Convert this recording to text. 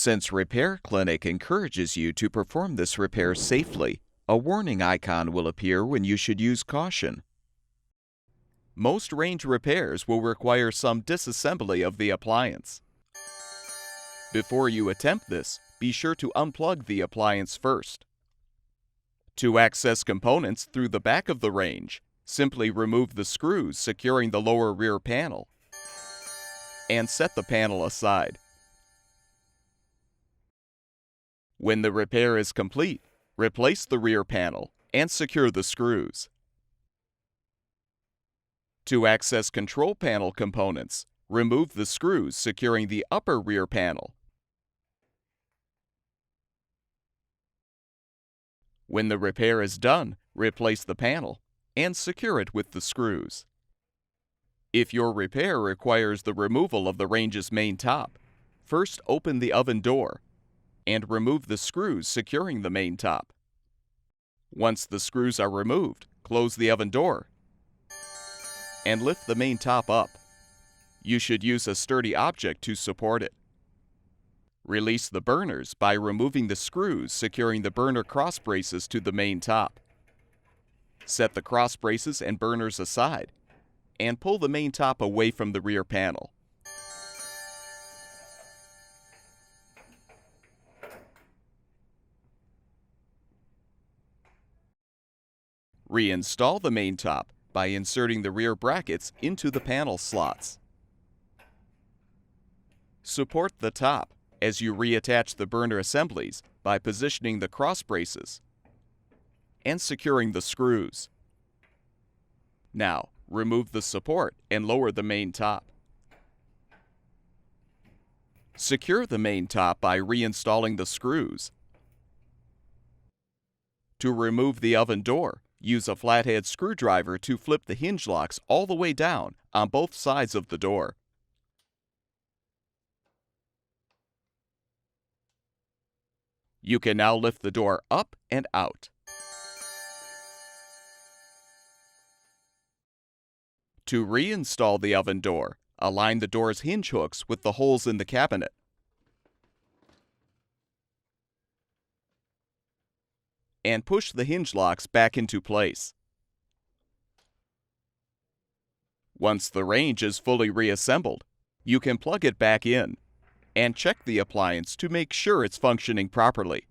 Since Repair Clinic encourages you to perform this repair safely, a warning icon will appear when you should use caution. Most range repairs will require some disassembly of the appliance. Before you attempt this, be sure to unplug the appliance first. To access components through the back of the range, simply remove the screws securing the lower rear panel and set the panel aside. When the repair is complete, replace the rear panel and secure the screws. To access control panel components, remove the screws securing the upper rear panel. When the repair is done, replace the panel and secure it with the screws. If your repair requires the removal of the range's main top, first open the oven door and remove the screws securing the main top. Once the screws are removed, close the oven door and lift the main top up. You should use a sturdy object to support it. Release the burners by removing the screws securing the burner cross braces to the main top. Set the cross braces and burners aside and pull the main top away from the rear panel. Reinstall the main top by inserting the rear brackets into the panel slots. Support the top as you reattach the burner assemblies by positioning the cross braces and securing the screws. Now, remove the support and lower the main top. Secure the main top by reinstalling the screws. To remove the oven door, use a flathead screwdriver to flip the hinge locks all the way down on both sides of the door. You can now lift the door up and out. To reinstall the oven door, align the door's hinge hooks with the holes in the cabinet. And push the hinge locks back into place. Once the range is fully reassembled, you can plug it back in and check the appliance to make sure it's functioning properly.